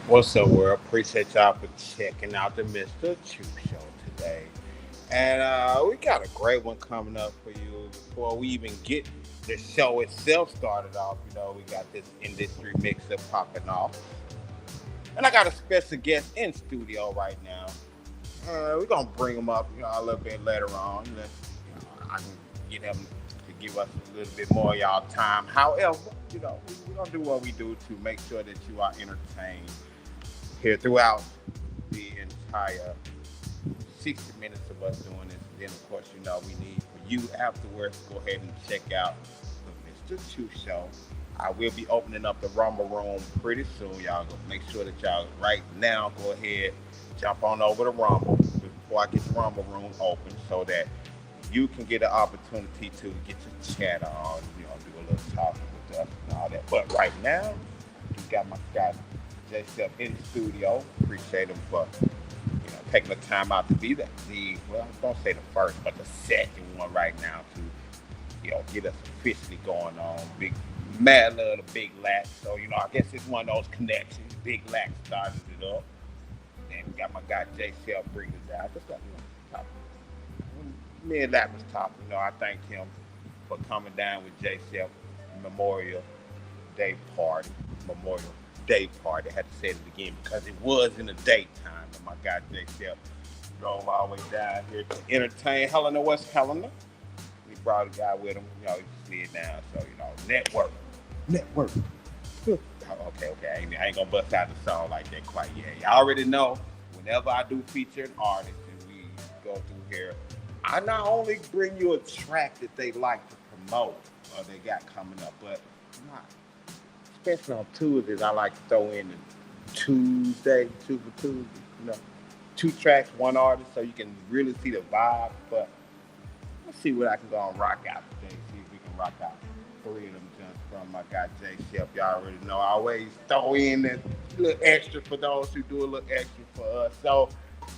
What's up, world? Appreciate y'all for checking out the Mr. Chew Show today. And we got a great one coming up for you. Before we even get the show itself started off, we got this industry mix-up popping off. And I got a special guest in studio right now. We're going to bring him up, a little bit later on. I can get him to give us a little bit more of y'all time. However, we're going to do what we do to make sure that you are entertained here throughout the entire 60 minutes of us doing this. And then, of course, we need for you afterwards to go ahead and check out the Mr. Chew Show. I will be opening up the Rumble Room pretty soon. Y'all go make sure that y'all right now go ahead, jump on over to Rumble before I get the Rumble Room open so that you can get an opportunity to get your chat on, do a little talking with us and all that. But right now, we got my guy Jshep in the studio. Appreciate him for taking the time out to be well, don't say the first, but the second one right now to get us officially going on. Big Mad Love the Big Lack. So I guess it's one of those connections. Big Lack started it up. Then we got my guy Jshep bringing it down. Just like top. Me and Lack was talking. I thank him for coming down with Jshep Memorial Day Party. Memorial Day Party. I had to say it again because it was in the daytime. And my guy Jshep drove all the way down here to entertain Helena, West Helena. We brought a guy with him. He slid down. So, network. Network. Okay. I ain't gonna bust out the song like that quite yet. Y'all already know whenever I do feature an artist and we go through here, I not only bring you a track that they like to promote or they got coming up, but not especially on Tuesdays, I like to throw in the Tuesday, two for Tuesday, two tracks, one artist, so you can really see the vibe. But let's see what I can go and rock out today. See if we can rock out three of them jumps from my guy Jshep. Y'all already know I always throw in a little extra for those who do a little extra for us. So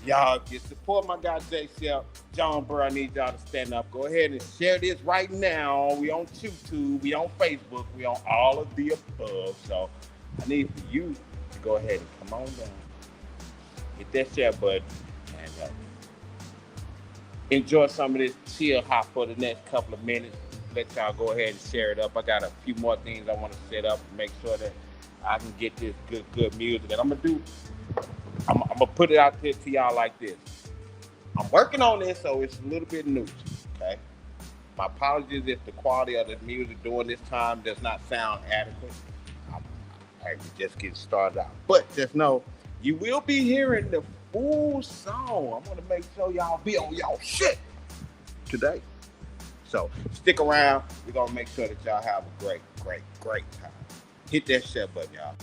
y'all get support my guy Jshep. John Burr, I need y'all to stand up. Go ahead and share this right now. We on YouTube, we on Facebook, we on all of the above. So I need for you to go ahead and come on down. Hit that share button and enjoy some of this chill hop for the next couple of minutes. Let y'all go ahead and share it up. I got a few more things I want to set up and make sure that I can get this good music. And I'm gonna put it out there to y'all like this. I'm working on this, so it's a little bit new. Okay. My apologies if the quality of the music during this time does not sound adequate. I just get started out. But just know you will be hearing the full song. I want to make sure y'all be on y'all shit today. So stick around. We're gonna make sure that y'all have a great time. Hit that share button, y'all.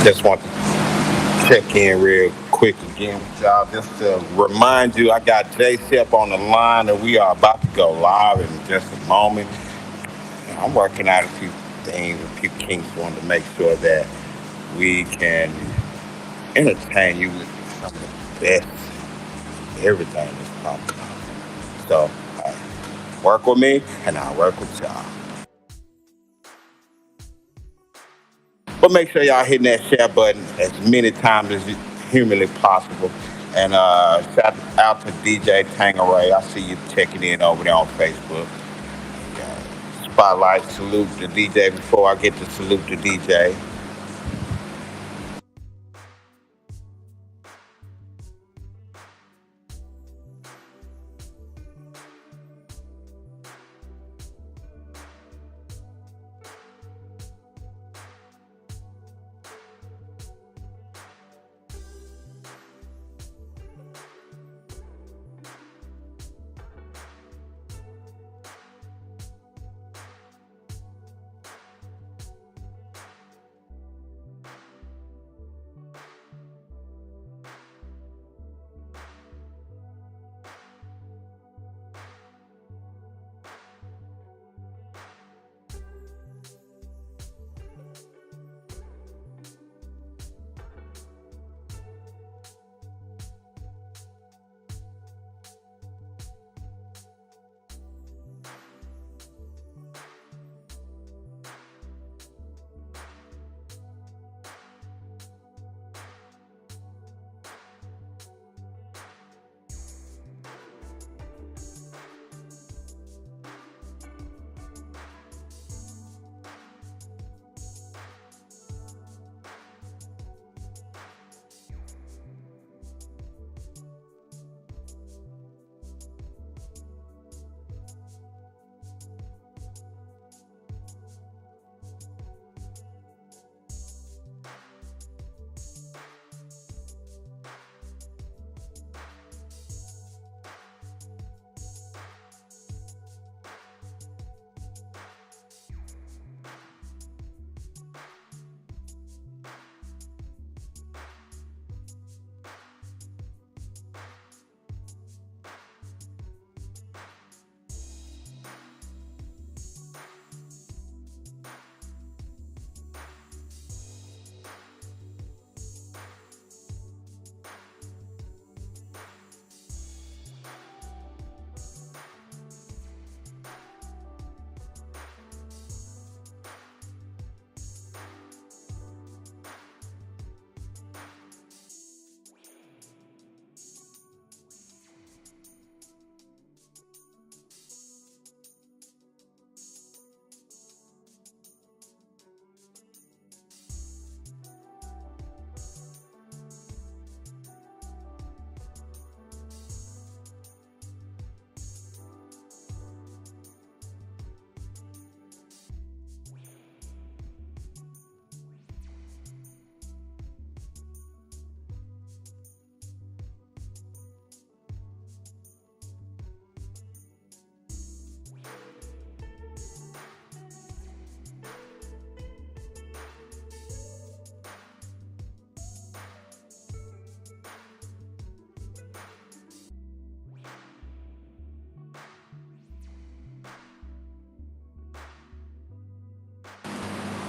Just want to check in real quick again with y'all. Just to remind you, I got Jshep on the line, and we are about to go live in just a moment. I'm working out a few things, a few kinks. Wanted to make sure that we can entertain you with some of the best everything that's pop culture. So, work with me, and I'll work with y'all. But make sure y'all hitting that share button as many times as humanly possible. And shout out to DJ Tangeray. I see you checking in over there on Facebook. Spotlight, salute the DJ before I get to salute the DJ.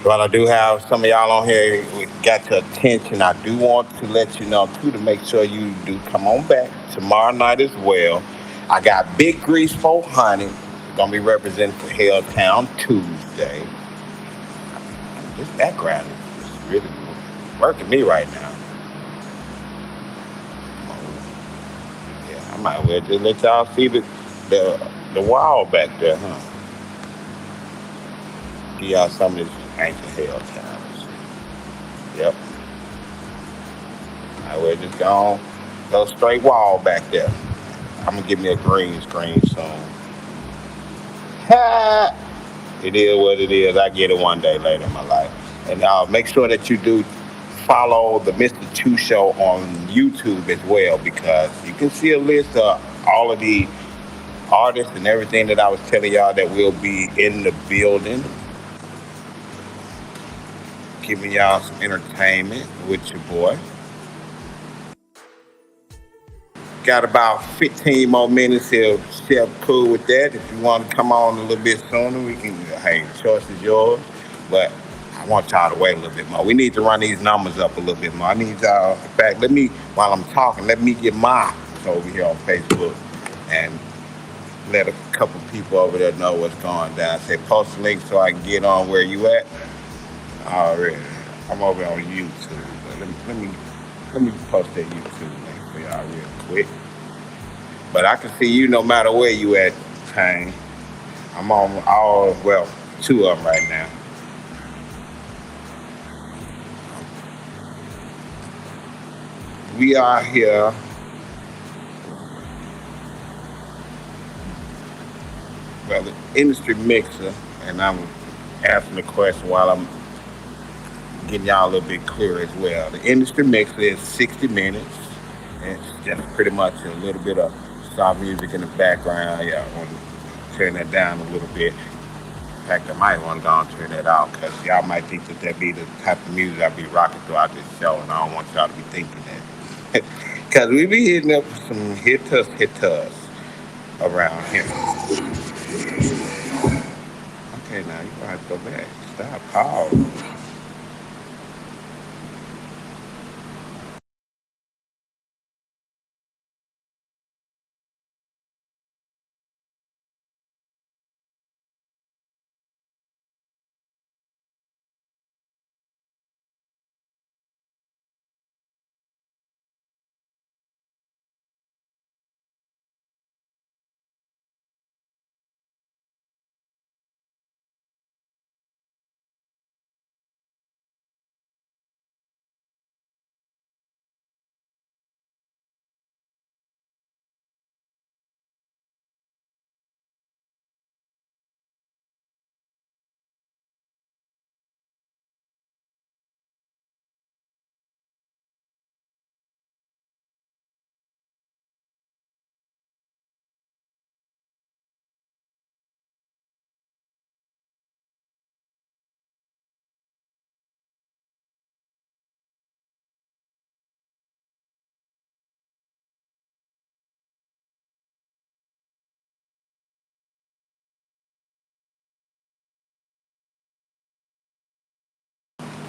While I do have some of y'all on here, we got your attention. I do want to let you know too to make sure you do come on back tomorrow night as well. I got Big Grease 400 gonna be representing for Helltown Tuesday. This background is really working me right now. Yeah, I might well just let y'all see the wall back there, huh? See y'all some of these ancient Helltowns. Yep. I will just go straight wall back there. I'm gonna give me a green screen soon. Ha! It is what it is. I get it one day later in my life. And make sure that you do follow the Mr. Chu Show on YouTube as well because you can see a list of all of the artists and everything that I was telling y'all that will be in the building. giving y'all some entertainment with your boy. Got about 15 more minutes here. Chef, cool with that. If you want to come on a little bit sooner, we can. Hey, the choice is yours. But I want y'all to wait a little bit more. We need to run these numbers up a little bit more. I need y'all. In fact, while I'm talking, let me get mine over here on Facebook and let a couple people over there know what's going down. Say, post the link so I can get on where you at. Already. I'm over on YouTube. But let me post that YouTube link for y'all real quick. But I can see you no matter where you at, Tang. I'm on two of them right now. We are here. Well, the industry mixer, and I'm asking the question while I'm getting y'all a little bit clearer as well. The industry mixer is 60 minutes. And it's just pretty much a little bit of soft music in the background. Yeah, I want to turn that down a little bit. In fact, I might want to go and turn that out because y'all might think that that be the type of music I be rocking throughout this show, and I don't want y'all to be thinking that. Because we be hitting up some hit us around here. Okay, now you gonna have to go back. Stop, pause.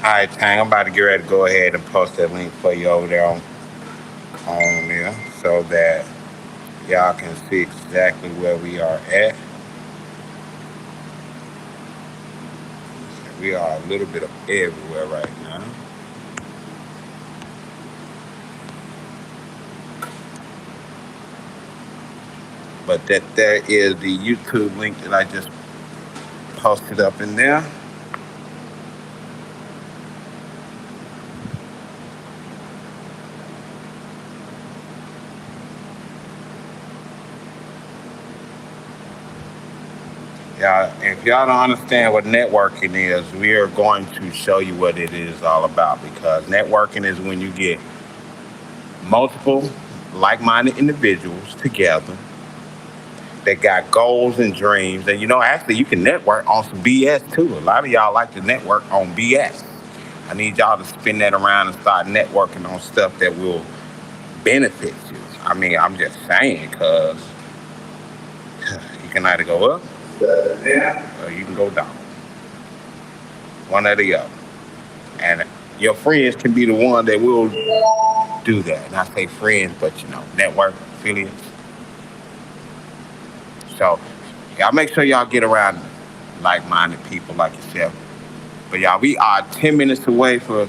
All right, Tang, I'm about to get ready to go ahead and post that link for you over there on there so that y'all can see exactly where we are at. We are a little bit of everywhere right now. But that there is the YouTube link that I just posted up in there. Yeah, if y'all don't understand what networking is, we are going to show you what it is all about because networking is when you get multiple like-minded individuals together that got goals and dreams. And actually, you can network on some BS too. A lot of y'all like to network on BS. I need y'all to spin that around and start networking on stuff that will benefit you. I mean, I'm just saying, because you can either go up or you can go down. One or the other. And your friends can be the one that will do that. And I say friends, but network affiliates. So y'all make sure y'all get around like-minded people like yourself. But y'all, we are 10 minutes away for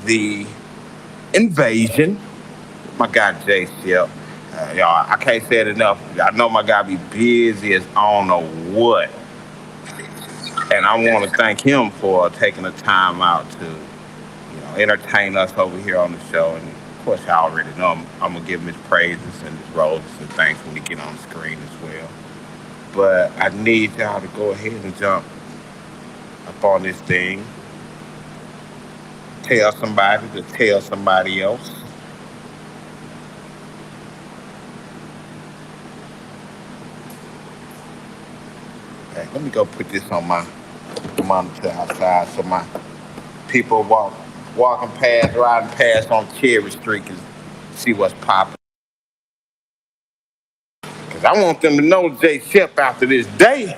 the invasion. My guy Jay Shep. Y'all, I can't say it enough. I know my guy be busy as I don't know what. And I want to thank him for taking the time out to, entertain us over here on the show. And of course, I already know I'm gonna give him his praises and his roses and thanks when he get on the screen as well. But I need y'all to go ahead and jump up on this thing. Tell somebody to tell somebody else. Okay, let me go put this on my monitor outside so my people walking past, riding past on Cherry Street and see what's popping. Cause I want them to know J Shep after this day.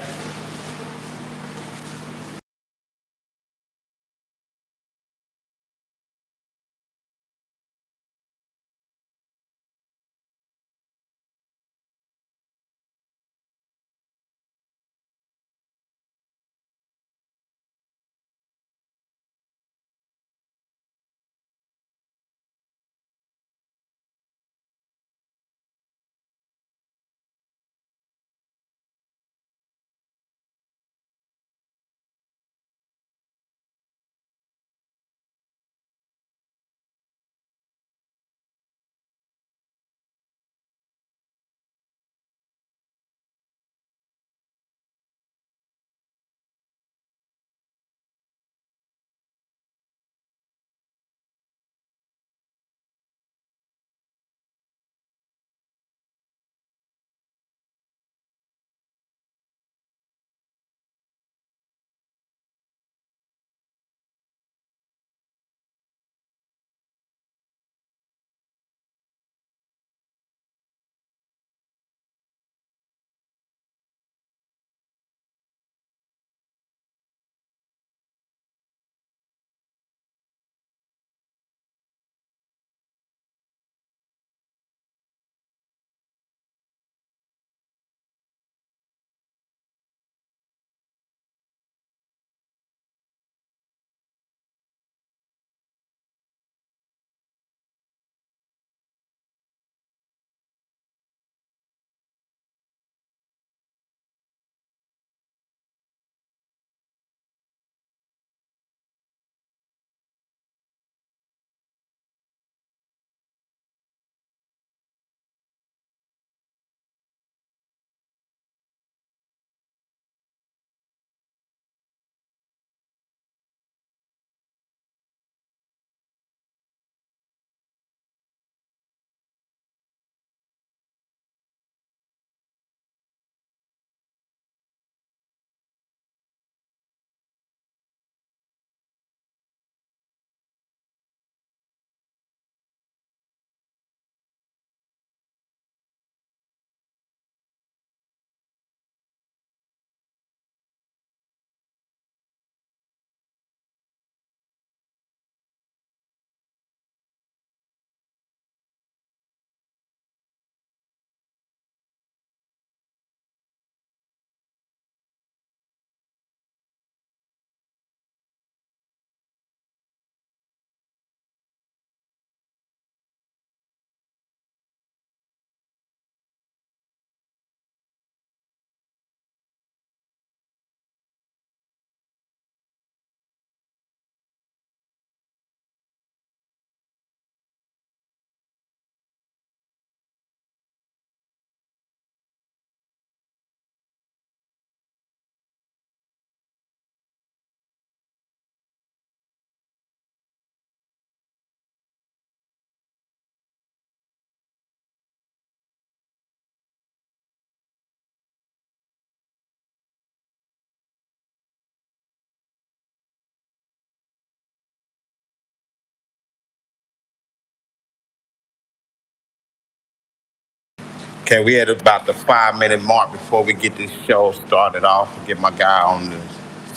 Okay, we had about the 5 minute mark before we get this show started off and get my guy on the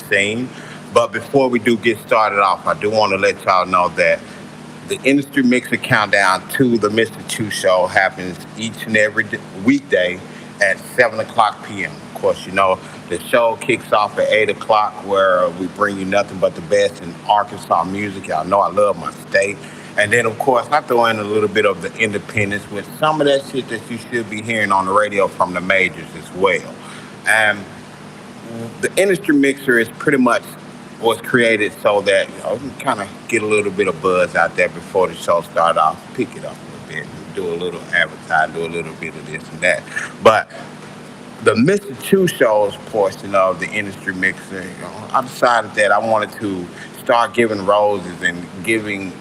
scene. But before we do get started off, I do want to let y'all know that the industry mixer countdown to the Mr. Chew show happens each and every weekday at 7 o'clock p.m. Of course, you know, the show kicks off at 8 o'clock where we bring you nothing but the best in Arkansas music. Y'all know I love my state. And then, of course, I throw in a little bit of the independence with some of that shit that you should be hearing on the radio from the majors as well. And the industry mixer is pretty much was created so that you kind of get a little bit of buzz out there before the show start off, pick it up a little bit, do a little advertising, do a little bit of this and that. But the Mr. Chew Show's portion of the industry mixer, I decided that I wanted to start giving roses and giving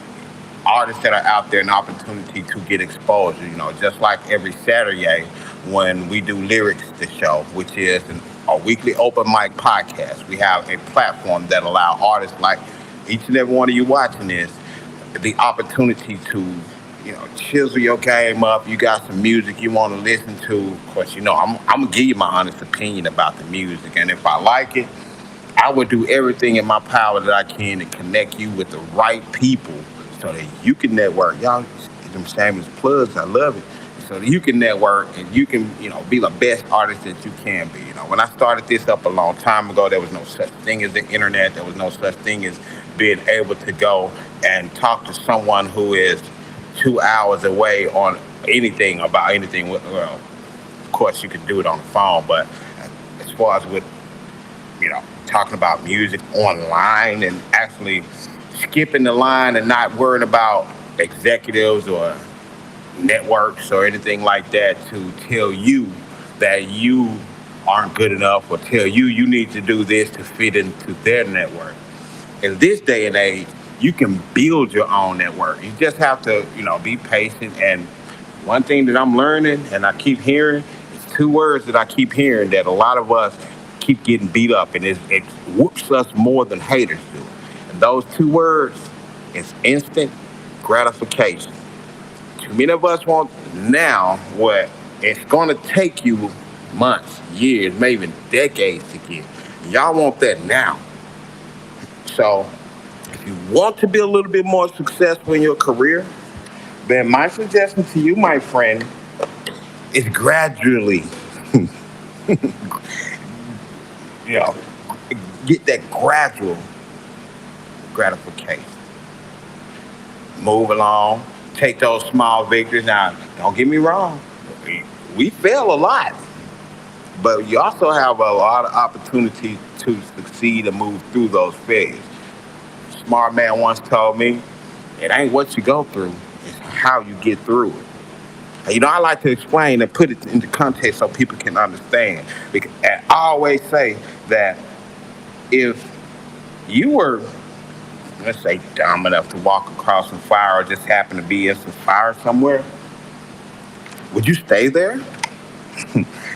artists that are out there an opportunity to get exposure. You know, just like every Saturday when we do Lyrics the Show, which is a weekly open mic podcast. We have a platform that allow artists like each and every one of you watching this, the opportunity to, chisel your game up. You got some music you want to listen to. Of course, I'm gonna give you my honest opinion about the music, and if I like it, I would do everything in my power that I can to connect you with the right people so that you can network. Y'all, them shameless plugs, I love it. So that you can network and you can, be the best artist that you can be. When I started this up a long time ago, there was no such thing as the internet. There was no such thing as being able to go and talk to someone who is 2 hours away on anything about anything. Well, of course, you could do it on the phone, but as far as with talking about music online and actually skipping the line and not worrying about executives or networks or anything like that to tell you that you aren't good enough or tell you you need to do this to fit into their network. In this day and age, you can build your own network. You just have to, be patient. And one thing that I'm learning and I keep hearing is two words that I keep hearing that a lot of us keep getting beat up, and it whoops us more than haters do. And those two words is instant gratification. Too many of us want now what it's going to take you months, years, maybe even decades to get. Y'all want that now. So if you want to be a little bit more successful in your career, then my suggestion to you, my friend, is gradually, you know, get that gradual gratification. Move along, take those small victories. Now, don't get me wrong, we fail a lot, but you also have a lot of opportunity to succeed and move through those failures. Smart man once told me, it ain't what you go through, it's how you get through it. I like to explain and put it into context so people can understand. And I always say that if you were, let's say, dumb enough to walk across some fire or just happen to be in some fire somewhere, would you stay there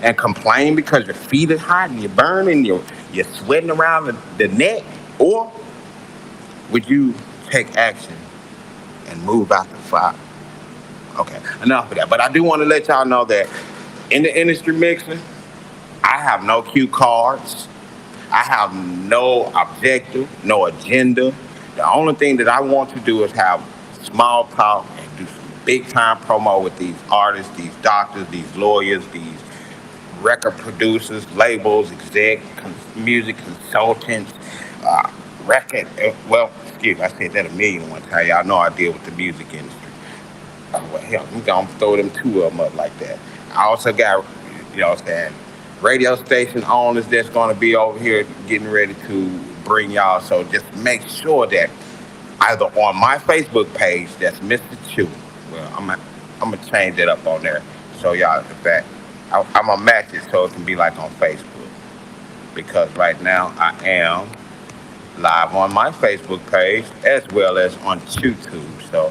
and complain because your feet are hot and you're burning, you're sweating around the neck? Or would you take action and move out the fire? Okay, enough of that. But I do want to let y'all know that in the industry mixing, I have no cue cards. I have no objective, no agenda. The only thing that I want to do is have small talk and do some big time promo with these artists, these doctors, these lawyers, these record producers, labels, music consultants, excuse me, I said that a million one time. Y'all know I deal with the music industry. Well, hell, I'm gonna throw them two of them up like that. I also got, what I'm saying, radio station owners that's gonna be over here getting ready to bring y'all. So just make sure that either on my Facebook page, that's Mr. Chew. Well, I'm gonna change it up on there. So y'all, in fact, I'm gonna match it so it can be like on Facebook. Because right now I am live on my Facebook page as well as on YouTube. So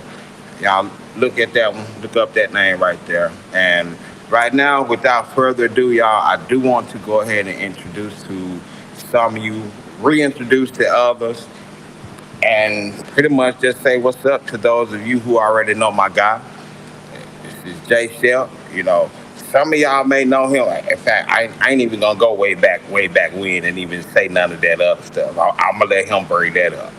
y'all look at that one, look up that name right there. And right now, without further ado, y'all, I do want to go ahead and introduce to some of you, reintroduce to others, and pretty much just say what's up to those of you who already know my guy. This is Jay Shep. Some of y'all may know him. In fact, I ain't even gonna go way back when and even say none of that other stuff. I'm gonna let him bring that up.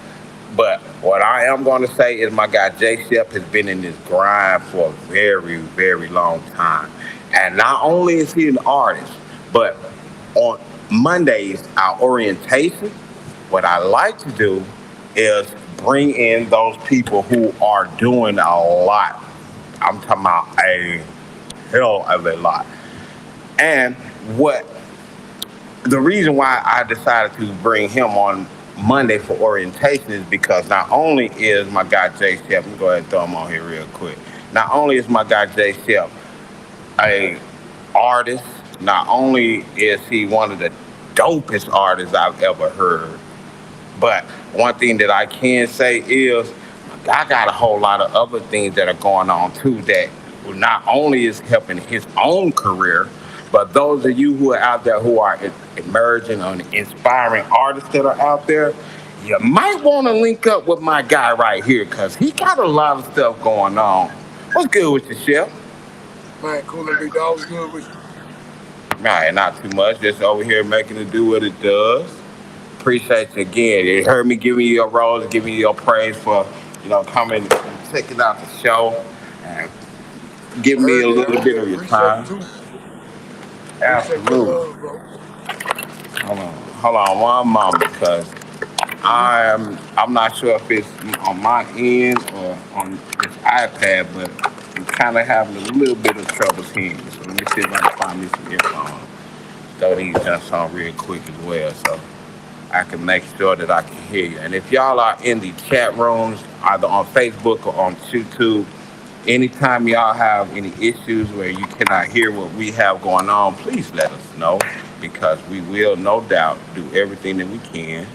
But what I am going to say is my guy Jay Shep has been in this grind for a very, very long time. And not only is he an artist, but on Mondays, our orientation, what I like to do is bring in those people who are doing a lot. I'm talking about a hell of a lot. And what the reason why I decided to bring him on Monday for orientation is because not only is my guy Jay Shep, let me go ahead and throw him on here real quick. Not only is my guy Jay Shep a artist, not only is he one of the dopest artists I've ever heard, but one thing that I can say is I got a whole lot of other things that are going on too that not only is helping his own career, but those of you who are out there who are emerging and inspiring artists that are out there, you might want to link up with my guy right here because he got a lot of stuff going on. What's good with you, Chef? Man, cool and big dog. What's good with you? Nah, not too much. Just over here making it do what it does. Appreciate you again. You heard me giving you your rose, giving you your praise for, coming and checking out the show and I giving me heard a that. I little heard bit that. of your Appreciate it time. too. Appreciate that Absolutely. love, bro. Hold on one moment because Mm-hmm. I'm not sure if it's on my end or on this iPad, but I'm kind of having a little bit of trouble hearing you. So let me see if I can find me some earphones. Throw these just on real quick as well, so I can make sure that I can hear you. And if y'all are in the chat rooms, either on Facebook or on YouTube, anytime y'all have any issues where you cannot hear what we have going on, please let us know because we will no doubt do everything that we can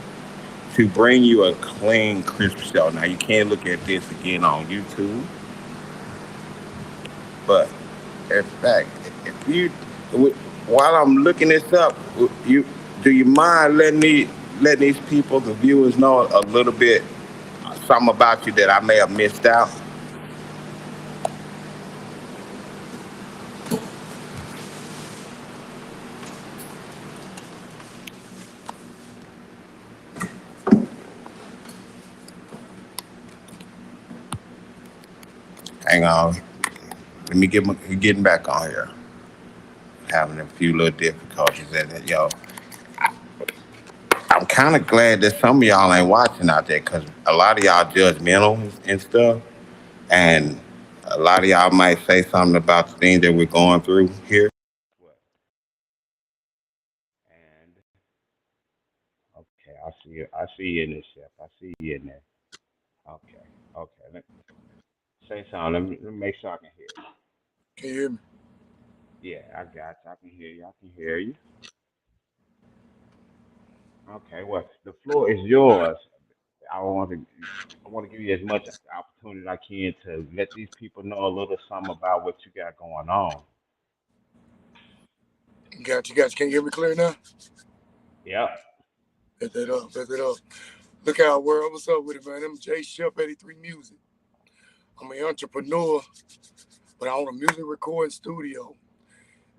to bring you a clean, crisp show. Now you can look at this again on YouTube, but in fact, if you while I'm looking this up, you do you mind letting these people, the viewers, know a little bit something about you that I may have missed out? Hang on, let me getting back on here. Having a few little difficulties in it, yo. I'm kind of glad that some of y'all ain't watching out there because a lot of y'all judgmental and stuff, and a lot of y'all might say something about the things that we're going through here. And okay, I see you. I see you in this, chef. I see you in there. Okay, okay. Say something. Let me make sure I can hear you. Can you hear me? Yeah, I got you. I can hear you. I can hear you. Okay, well, the floor is yours. I want to I want to give you as much opportunity as I can to let these people know a little something about what you got going on. Got you. Got you. Can you hear me clear now? Yep. Bet that up. Bet that up. Look out, world. What's up with it, man? I'm Jshep83muzik. I'm an entrepreneur, but I own a music recording studio.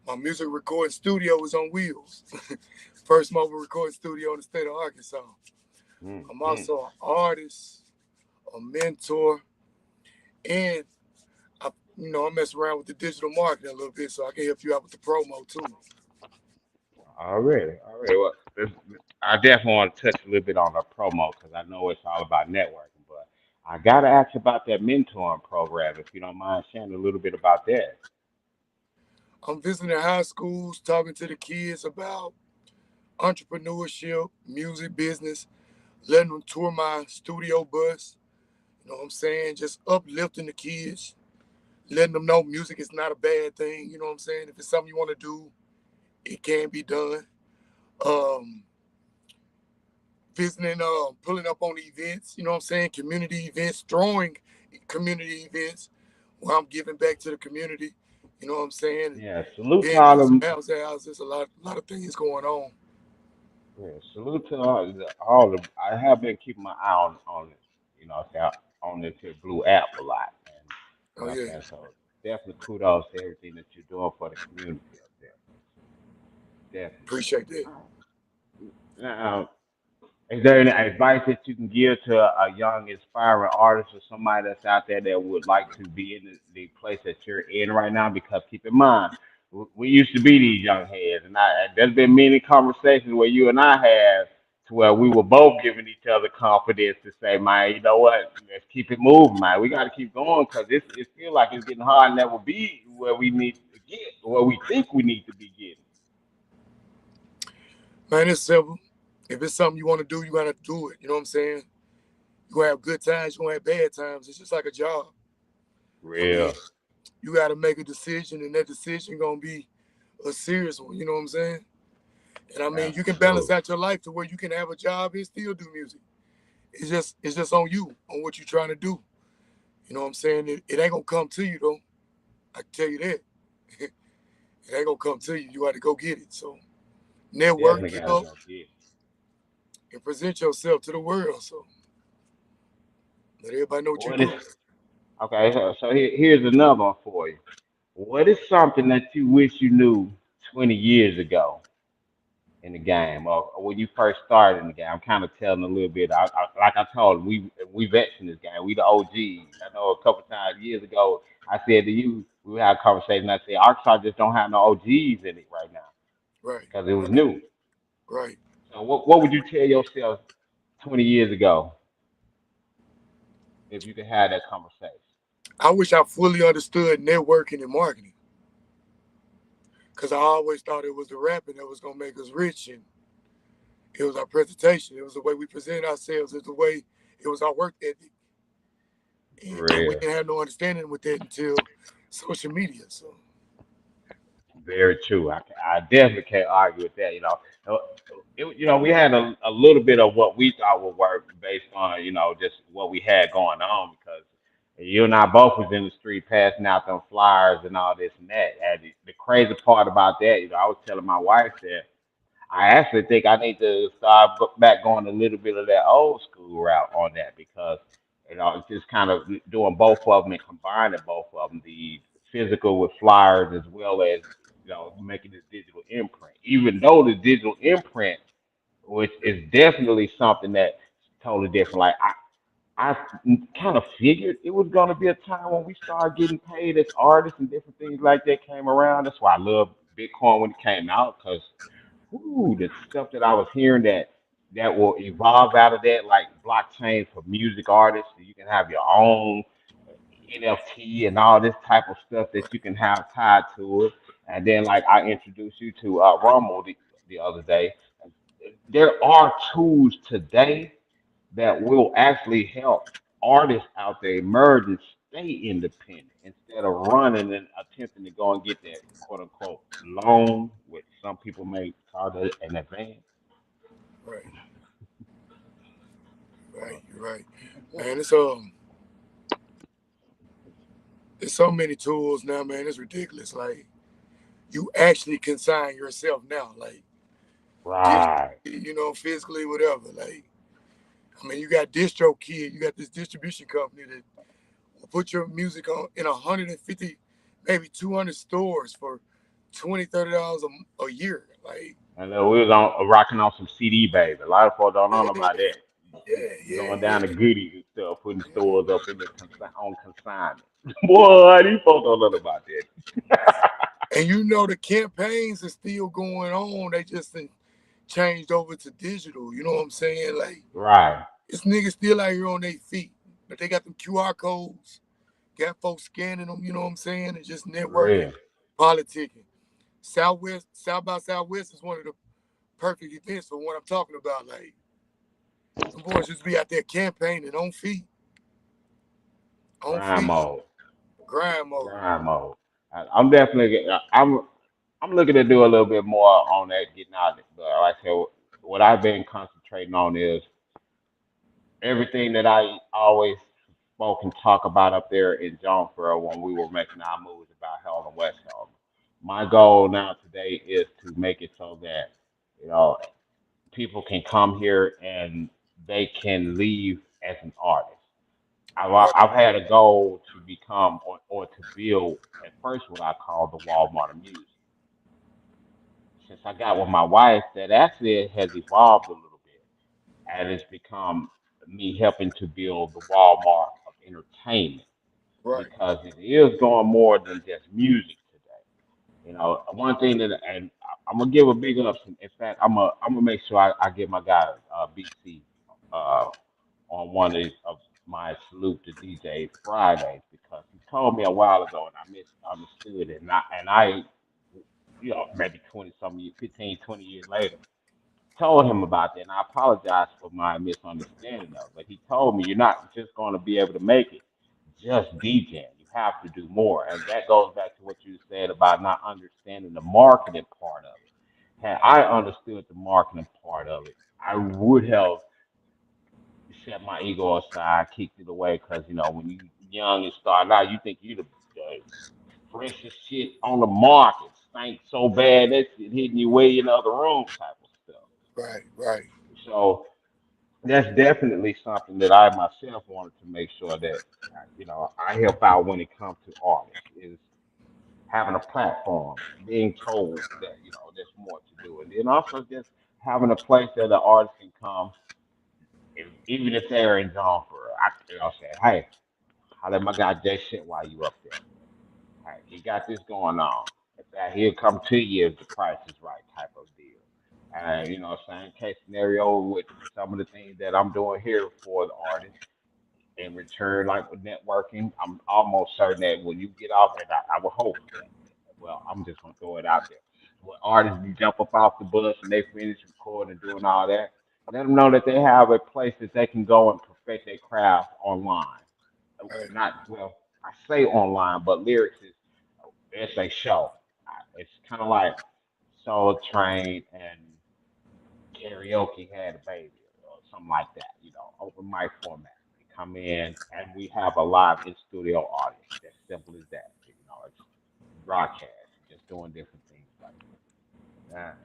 My music recording studio is on wheels. First mobile recording studio in the state of Arkansas. I'm Mm-hmm. also an artist, a mentor, and I mess around with the digital marketing a little bit, so I can help you out with the promo too. Already, already. Well, I definitely want to touch a little bit on the promo because I know it's all about networking. But I gotta ask you about that mentoring program, if you don't mind sharing a little bit about that. I'm visiting high schools, talking to the kids about entrepreneurship, music business, letting them tour my studio bus. You know what I'm saying? Just uplifting the kids, letting them know music is not a bad thing. You know what I'm saying? If it's something you want to do, it can be done. Um, Visiting, pulling up on events, you know what I'm saying? Community events, throwing community events where I'm giving back to the community. You know what I'm saying? Yeah, salute to Being all music them. house to house, there's a lot of things going on. Yeah, salute to all the. I have been keeping my eye on it. Say on this here blue app a lot, and Oh yeah, so definitely kudos to everything that you're doing for the community up there. Definitely. appreciate that. Now, is there any advice that you can give to a young, aspiring artist or somebody that's out there that would like to be in the place that you're in right now? Because keep in mind, we used to be these young heads, and there's been many conversations where you and I have to where we were both giving each other confidence to say, man, you know what? Let's keep it moving, man. We got to keep going because it feels like it's getting hard and never be where we need to get, where we think we need to be getting. Man, it's simple. If it's something you want to do, you gotta do it. You know what I'm saying? You gonna have good times, you gonna have bad times. It's just like a job. I mean, Real. you gotta make a decision, and that decision gonna be a serious one. You know what I'm saying? And I mean, you can balance Absolutely. out your life to where you can have a job and still do music. It's just on you, on what you're trying to do. You know what I'm saying? It ain't gonna come to you though. I can tell you that. It ain't gonna come to you. You got to go get it. So network, Definitely get got to up, go get it. and present yourself to the world. So let everybody know what you What is do. okay? Here's another one for you. What is something that you wish you knew 20 years ago in the game, or when you first started in the game? I'm kind of telling a little bit. Like I told him, we vets in this game. We the OGs. I know a couple times years ago, I said to you, we had a conversation. I said Arkansas just don't have no OGs in it right now Right, because it was right, new. right. So what would you tell yourself 20 years ago if you could have that conversation? I wish I fully understood networking and marketing because I always thought it was the rapping that was gonna make us rich, and it was our presentation. It was the way we presented ourselves. It was the way it was our work ethic, and we Real. didn't have no understanding with that until social media. So Very true. I definitely can't argue with that. Uh, we had a little bit of what we thought would work based on, just what we had going on because you and I both was in the street passing out them flyers and all this and that. And the crazy part about that, I was telling my wife that I actually think I need to start back going a little bit of that old school route on that because it's just kind of doing both of them and combining both of them, the physical with flyers as well as making this digital imprint. Even though the digital imprint, which is definitely something that's totally different. Like I kind of figured it was going to be a time when we started getting paid as artists and different things like that came around. That's why I love Bitcoin when it came out because the stuff that I was hearing that will evolve out of that, like blockchain for music artists, so you can have your own NFT and all this type of stuff that you can have tied to it. And then, like I introduced you to Rumble the other day, there are tools today that will actually help artists out there emerge and stay independent instead of running and attempting to go and get that quote unquote loan, which some people may call it an advance. right, Uh, right, you're right, man. It's so many tools now, man. It's ridiculous. Like you actually can sign yourself now, like digitally, right. physically, whatever. Like I mean, you got DistroKid, you got this distribution company that will put your music on in 150, maybe 200 stores for 20, $30 a year. Like, And we was on rocking on some CD baby. A lot of folks don't know yeah, about that. yeah, yeah, Going down yeah. to goodies and stuff, putting stores up in the on consignment. Boy, these folks don't know about that. And the campaigns are still going on. They just changed over to digital. You know what I'm saying? Like, Right. it's niggas still out here on their feet, but they got them QR codes, got folks scanning them. You know what I'm saying? And just networking, Real. politicking. South by Southwest is one of the perfect events for what I'm talking about. Like, them boys just be out there campaigning on Grind feet, mode. grind mode. Grind mode. I'm definitely. I'm looking to do a little bit more on that, getting out. But like I said, what I've been concentrating on is everything that I always spoke and talk about up there in Jonesboro when we were making our moves about Hell West Hell. My goal now today is to make it so that you know people can come here and they can leave as an artist. Right, I've had a goal to become or to build at first what I call the Walmart of music. Since I got with my wife, that actually has evolved a little bit and it's become me helping to build the Walmart of entertainment right, because it is going more than just music today. One thing that, and I'm gonna give a big ups. In fact, I'm gonna make sure I get my guy BC uh, on one of my salute to DJ Fridays because he told me a while ago and I misunderstood it, and I maybe 20 some years, 15, 20 years later told him about that, and I apologize for my misunderstanding of it. But he told me you're not just going to be able to make it just DJing. You have to do more, and that goes back to what you said about not understanding the marketing part of it. Had I understood the marketing part of it, I would have set my ego aside, kicked it away, because when you young and start out, you think you the freshest shit on the market, stank so bad that shit hitting you way in the other room type of stuff. right, right. So. that's definitely something that I myself wanted to make sure that I help out when it comes to artists is having a platform, being told that there's more to do, and then also just having a place that the artist can come, even if they're in John for say, hey, holler at my guy Jay shit while you up there. Hey, he got this going on. In fact, he'll come to you if the price is right type of deal. And same case scenario with some of the things that I'm doing here for the artist in return, like with networking, I'm almost certain that when you get off, and I will hope that. Well, I'm just gonna throw it out there. When artists jump up off the bus and they finish recording and doing all that, let them know that they have a place that they can go and perfect their craft online. Right. Not well, I say online, but lyrics is it's a show. It's kind of like Soul Train and karaoke had a baby or something like that, open mic format. They come in and we have a live in studio audience. As simple as that. It's broadcast, just doing different things like that.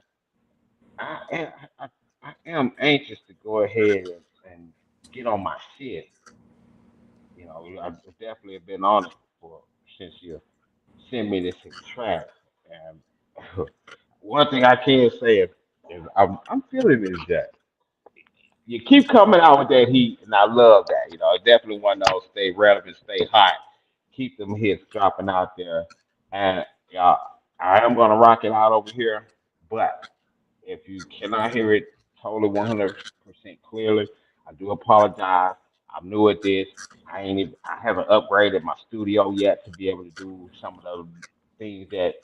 I am, I am anxious to go ahead and get on my shit. I've definitely been on it for since you sent me this track. And one thing I can say is I'm feeling is that you keep coming out with that heat, and I love that. It definitely one of those stay relevant, stay hot, keep them hits dropping out there. And I am gonna rock it out over here, but if you cannot hear it totally 100% clearly, I do apologize. I'm new at this. I haven't upgraded my studio yet to be able to do some of the things that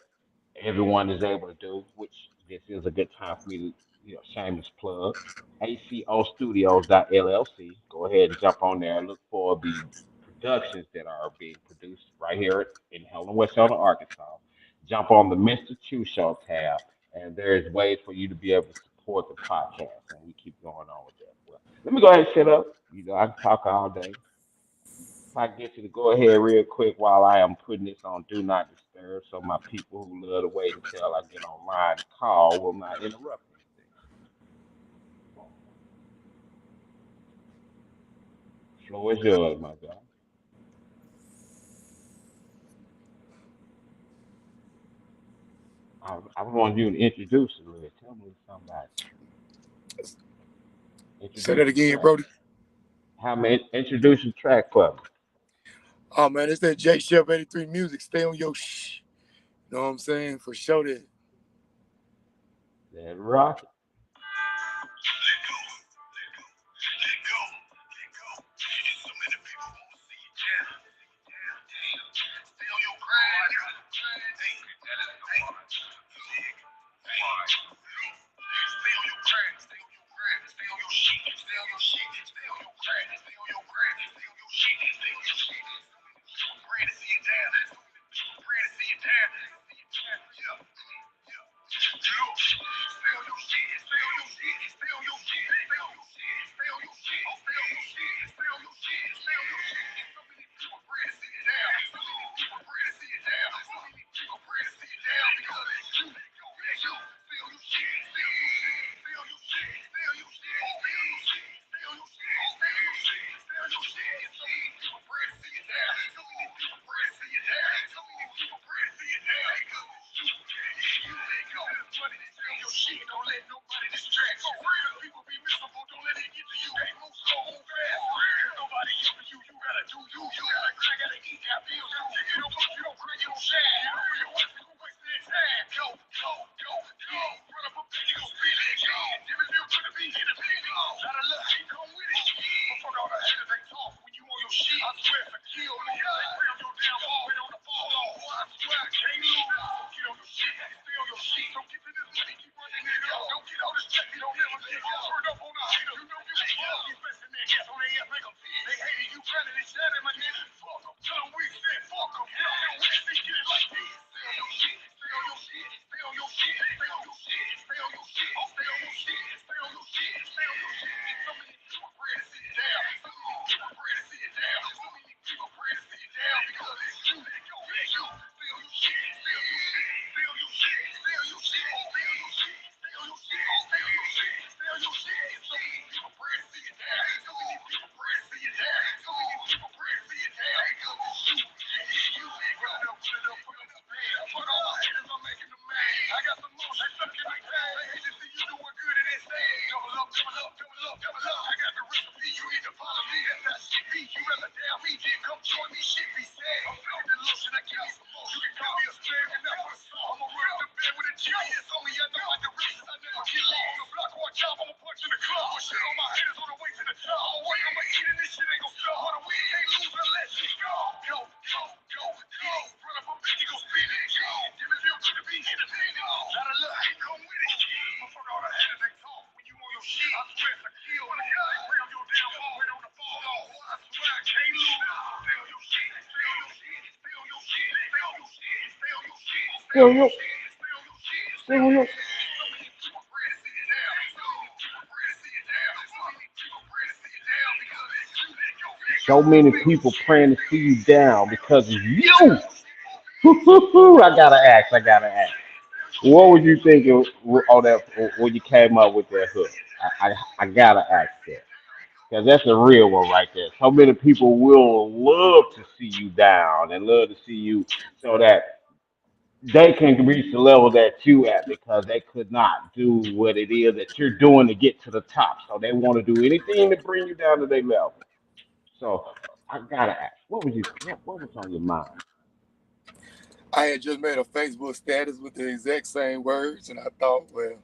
everyone is able to do, which this is a good time for me to, shameless plug. ACO Studios LLC. Go ahead and jump on there and look for the productions that are being produced right here in Helena, West Helena, Arkansas. Jump on the Mr. Chew Show tab, and there's ways for you to be able to support the podcast, and we keep going on with that. Well, let me go ahead and shut up. I can talk all day. If I get you to go ahead real quick while I am putting this on Do Not Disturb so my people who love to wait until I get online to call will not interrupt anything. Floor is yours, my guy. I want you to introduce it, really. Tell me something about you. Say Introduce that the again, track. Brody. How many introduce the track for me? Oh man, it's that Jshep83muzik. Stay on your shh. You know what I'm saying? For sure that. Let rock it. Still you, still you. So many people praying to see you down because of you. I gotta ask. I gotta ask. What would you think of all that when you came up with that hook? I gotta ask that because that's a real one right there. So many people will love to see you down and love to see you so that they can reach the level that you at because they could not do what it is that you're doing to get to the top. So they want to do anything to bring you down to their level. So I gotta ask, what was on your mind? I had just made a Facebook status with the exact same words, and I thought, well,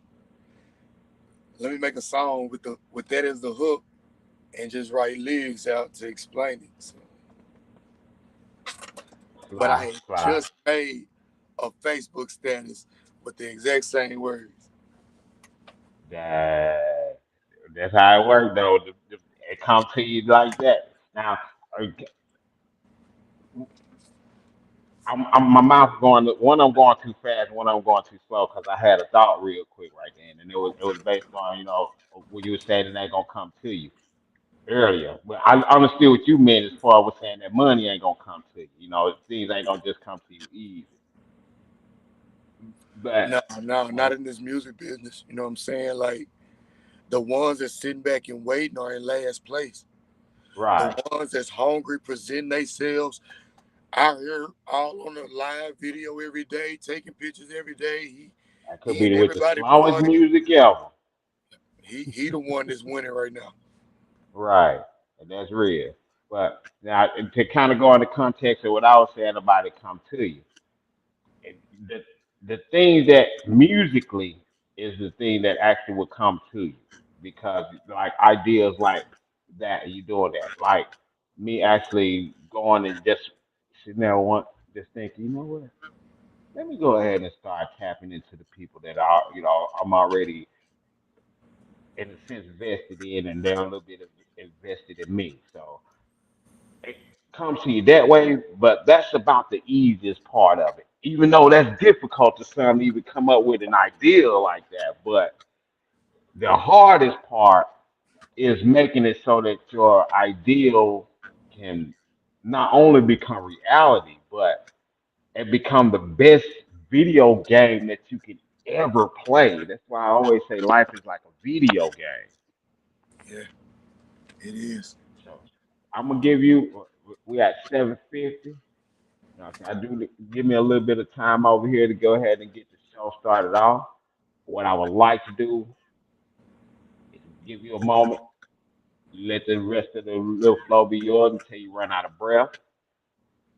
let me make a song with that as the hook, and just write lyrics out to explain it. So, but I Fly, had fly. just made a Facebook status with the exact same words. That that's how it works though. It comes to you like that. Now, okay, my mouth going. One I'm going too fast. One I'm going too slow because I had a thought real quick right then, and it was based on what you were saying it ain't gonna come to you earlier. But I understood what you meant as far as saying that money ain't gonna come to you. Things ain't gonna just come to you easy. But No, no, not when in this music business. You know what I'm saying? Like the ones that's sitting back and waiting are in last place. The right, ones that's hungry, presenting themselves out here all on the live video every day, taking pictures every day. that could He in be with the everybody slowest party. music ever. He the one that's winning right now. Right, and that's real. But now, to kind of go into context of what I was saying about it come to you, it, the the thing that musically is the thing that actually will come to you because like ideas like that, you doing that, like me actually going and just sitting there one just thinking, you know what? Let me go ahead and start tapping into the people that are, I'm already in a sense vested in, and they're a little bit invested in me. So it comes to you that way, but that's about the easiest part of it. Even though that's difficult to some even come up with an idea like that, but the hardest part is making it so that your ideal can not only become reality, but it become the best video game that you can ever play. That's why I always say life is like a video game. Yeah, it is. So I'm gonna give you. We at 7:50. Okay, I do give me a little bit of time over here to go ahead and get the show started off. What I would like to do is give you a moment, let the rest of the little flow be yours until you run out of breath.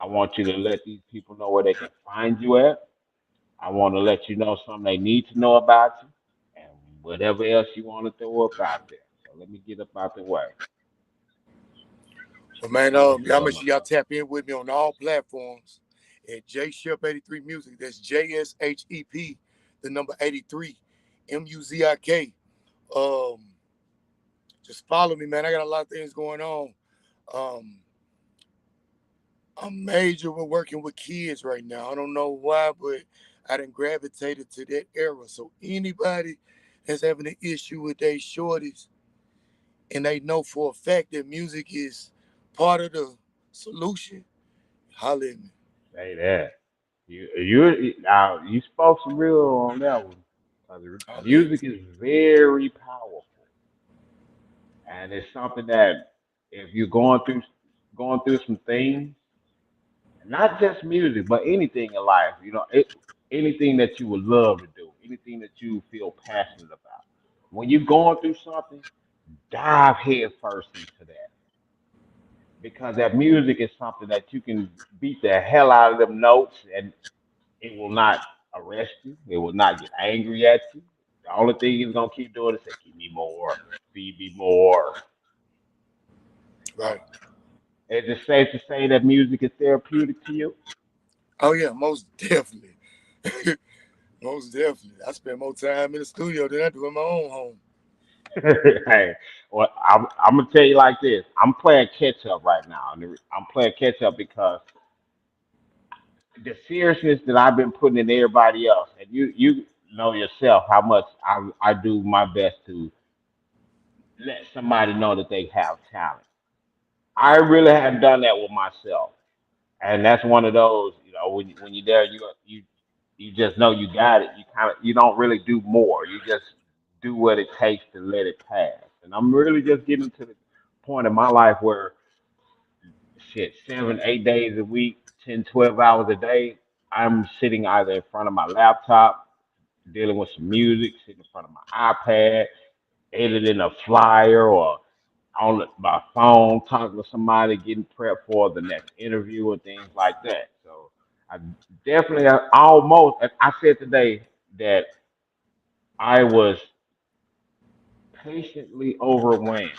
I want you to let these people know where they can find you at. I want to let you know something they need to know about you and whatever else you want to throw up out there. So let me get up out the way. But man, Let me see y'all what make I'm sure gonna y'all throw. tap in with me on all platforms at Jshep83muzik. That's JSHEP, the number 83, MUZIK. Um, just follow me, man. I got a lot of things going on. Um, I'm major with working with kids right now. I don't know why, but I done gravitated to that era. So anybody that's having an issue with their shorties and they know for a fact that music is part of the solution, holler at me. Say that. You now you spoke some real on that one. 'Cause Holler at me. music is very powerful, and it's something that if you're going through some things, not just music, but anything in life, anything that you would love to do, anything that you feel passionate about. When you're going through something, dive head first into that because that music is something that you can beat the hell out of them notes and it will not arrest you. It will not get angry at you. The only thing it's gonna keep doing is say, "Give me more, feed me more." So, Right. is it safe to say that music is therapeutic to you? Oh yeah, most definitely. Most definitely. I spend more time in the studio than I do in my own home. Hey, well, I'm gonna tell you like this. I'm playing catch up right now. And I'm playing catch up because the seriousness that I've been putting in everybody else, and you know yourself how much I do my best to let somebody know that they have talent. I really have done that with myself, and that's one of those, when you're there, you just know you got it. You don't really do more. You just do what it takes to let it pass. And I'm really just getting to the point in my life where shit, 7, 8 days a week, 10, 12 hours a day, I'm sitting either in front of my laptop, dealing with some music, sitting in front of my iPad, editing a flyer, or on my phone, talking to somebody, getting prepped for the next interview and things like that. So I definitely almost, I said today that I was patiently overwhelmed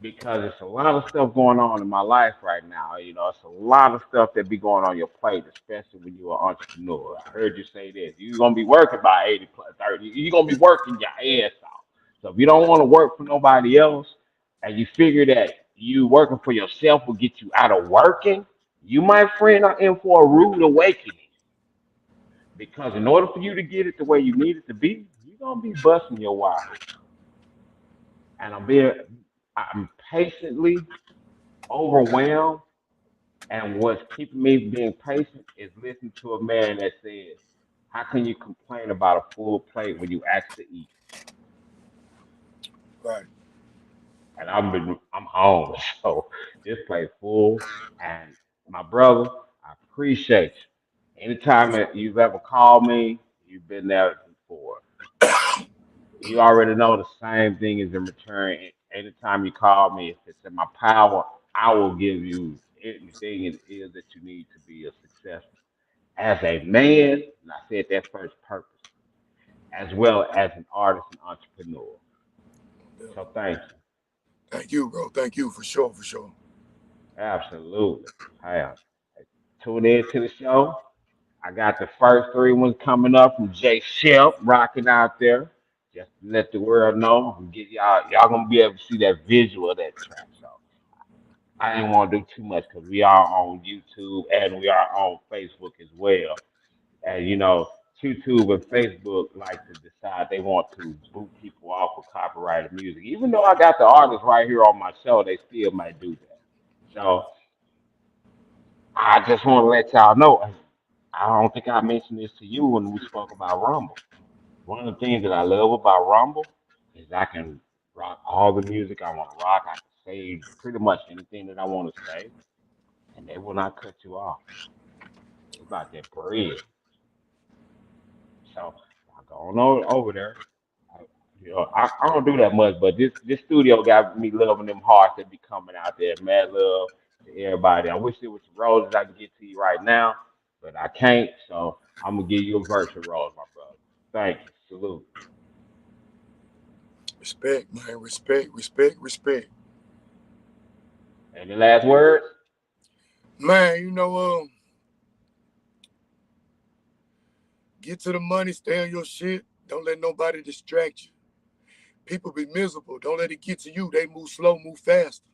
because it's a lot of stuff going on in my life right now. It's a lot of stuff that be going on your plate, especially when you're an entrepreneur. I heard you say this. You're gonna be working by 80 plus 30. You're gonna be working your ass off. So if you don't want to work for nobody else, and you figure that you working for yourself will get you out of working, you, my friend, are in for a rude awakening. Because in order for you to get it the way you need it to be, you're gonna be busting your wahoo. And I'm patiently overwhelmed. And what's keeping me being patient is listening to a man that says, "How can you complain about a full plate when you ask to eat?" Right. And I'm home, so this plate full. And my brother, I appreciate you. Anytime that you've ever called me, you've been there before. You already know the same thing is in return. Anytime you call me, if it's in my power, I will give you anything it is that you need to be a success as a man, and I said that first purpose, as well as an artist and entrepreneur. Yeah. So thank you. Thank you, bro. Thank you for sure, for sure. Absolutely. Hey, tune in to the show. I got the first three ones coming up from Jay Shep rocking out there. Just to let the world know and get y'all gonna be able to see that visual of that track. So I didn't want to do too much because we are on YouTube and we are on Facebook as well. And YouTube and Facebook like to decide they want to boot people off of copyrighted music. Even though I got the artists right here on my show, they still might do that. So I just want to let y'all know. I don't think I mentioned this to you when we spoke about Rumble. One of the things that I love about Rumble is I can rock all the music I want to rock. I can say pretty much anything that I want to say, and they will not cut you off. It's about that bread. So I go on over there. I, I don't do that much, but this studio got me loving them hearts that be coming out there. Mad love to everybody. I wish there was some roses I can get to you right now, but I can't. So I'm gonna give you a virtual rose, my brother. Thank you. Salute. Respect, man. Respect, respect, respect. Any last words? Man, get to the money, stay on your shit. Don't let nobody distract you. People be miserable. Don't let it get to you. They move slow, move faster.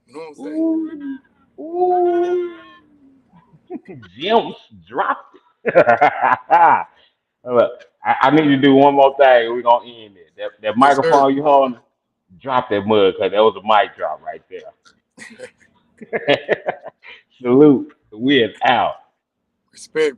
You know what I'm saying? Ooh, ooh. Gems dropped it. Look, I need to do one more thing. We're gonna end it. That Yes, sir. microphone you holding, drop that mug because that was a mic drop right there. Salute. We is out. Respect, bro.